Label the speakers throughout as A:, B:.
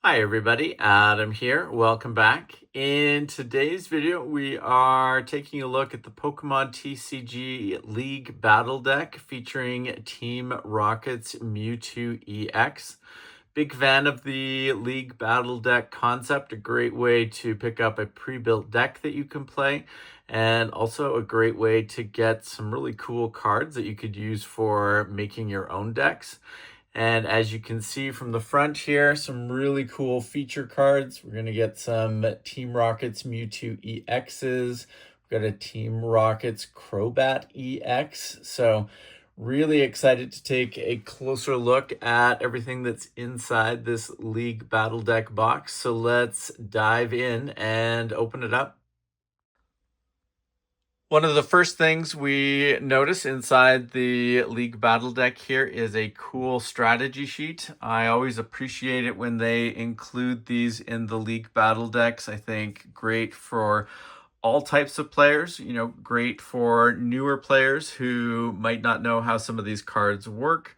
A: Hi everybody, Adam here. Welcome back. In today's video, we are taking a look at the Pokemon TCG League Battle Deck featuring Team Rocket's Mewtwo EX. Big fan of the League Battle Deck concept, a great way to pick up a pre-built deck that you can play, and also a great way to get some really cool cards that you could use for making your own decks. And as you can see from the front here, some really cool feature cards. We're going to get some Team Rocket's Mewtwo EXs. We've got a Team Rocket's Crobat EX. So really excited to take a closer look at everything that's inside this League Battle Deck box. So let's dive in and open it up. One of the first things we notice inside the League Battle Deck here is a cool strategy sheet. I always appreciate it when they include these in the League Battle Decks. I think great for all types of players, great for newer players who might not know how some of these cards work.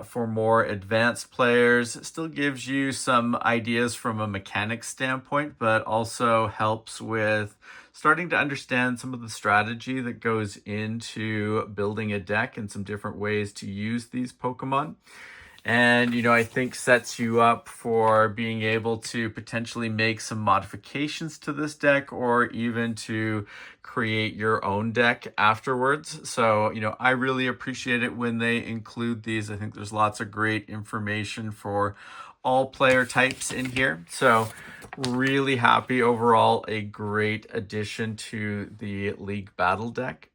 A: For more advanced players, it still gives you some ideas from a mechanics standpoint, but also helps with starting to understand some of the strategy that goes into building a deck and some different ways to use these Pokemon. And, I think sets you up for being able to potentially make some modifications to this deck or even to create your own deck afterwards. So, I really appreciate it when they include these. I think there's lots of great information for all player types in here. So really happy overall, a great addition to the League Battle Deck.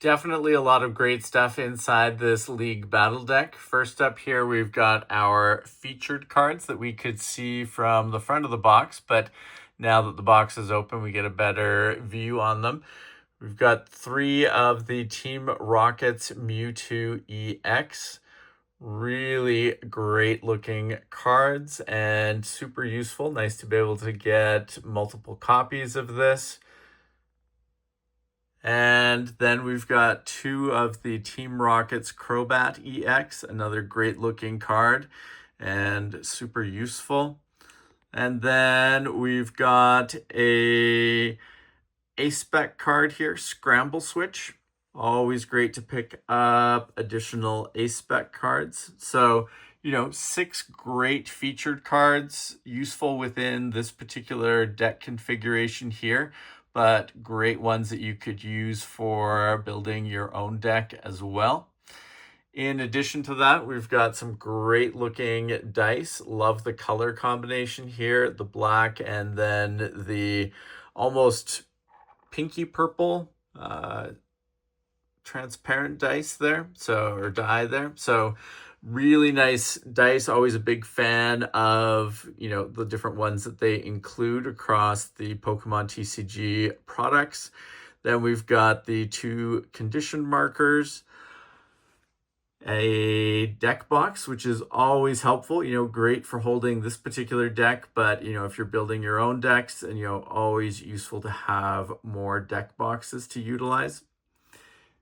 A: Definitely a lot of great stuff inside this League Battle Deck. First up here, we've got our featured cards that we could see from the front of the box, but now that the box is open, we get a better view on them. We've got 3 of the Team Rocket's Mewtwo EX. Really great looking cards and super useful. Nice to be able to get multiple copies of this. And then we've got 2 of the Team Rocket's Crobat EX, another great looking card and super useful. And then we've got a spec card here, Scramble Switch. Always great to pick up additional spec cards. So, 6 great featured cards, useful within this particular deck configuration here, but great ones that you could use for building your own deck as well. In addition to that, we've got some great looking dice. Love the color combination here, the black and then the almost pinky purple transparent dice there, or die there. So really nice dice. Always a big fan of, the different ones that they include across the Pokemon TCG products. Then we've got the 2 condition markers, a deck box, which is always helpful, great for holding this particular deck, but, if you're building your own decks, and, always useful to have more deck boxes to utilize.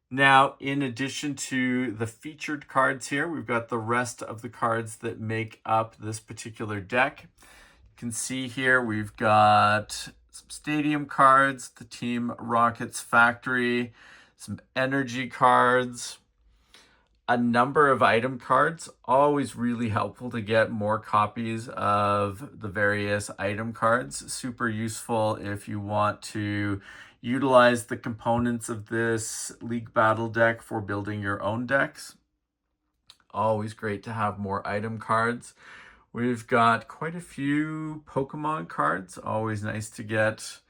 A: Now, in addition to the featured cards here, we've got the rest of the cards that make up this particular deck. You can see here we've got some stadium cards, the Team Rockets Factory, some energy cards, a number of item cards. Always really helpful to get more copies of the various item cards. Super useful if you want to utilize the components of this League Battle Deck for building your own decks. Always great to have more item cards. We've got quite a few Pokemon cards. Always nice to get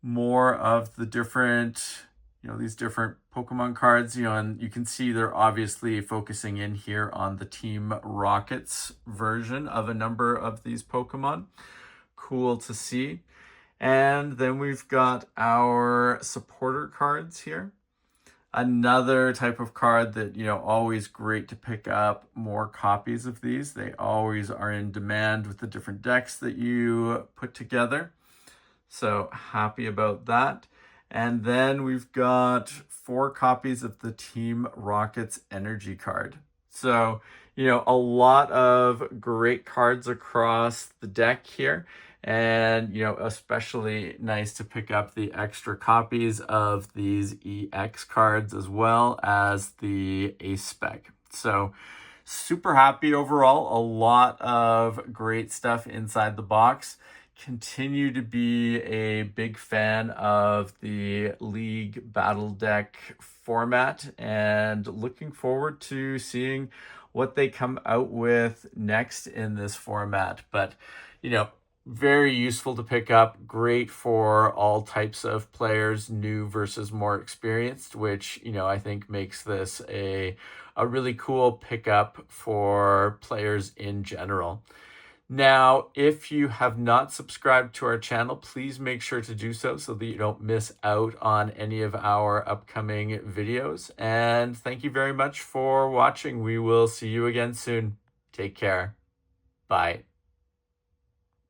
A: more of the different, these different Pokemon cards, and you can see they're obviously focusing in here on the Team Rockets version of a number of these Pokemon. Cool to see. And then we've got our supporter cards here. Another type of card that, always great to pick up more copies of these. They always are in demand with the different decks that you put together. So happy about that. And then we've got 4 copies of the Team Rockets energy card. So, A lot of great cards across the deck here. And, especially nice to pick up the extra copies of these EX cards as well as the Ace Spec. So super happy overall. A lot of great stuff inside the box. Continue to be a big fan of the League Battle Deck format and looking forward to seeing what they come out with next in this format. But, very useful to pick up, great for all types of players, new versus more experienced, which, I think makes this a really cool pickup for players in general. Now, if you have not subscribed to our channel, please make sure to do so that you don't miss out on any of our upcoming videos. And thank you very much for watching. We will see you again soon. Take care. Bye.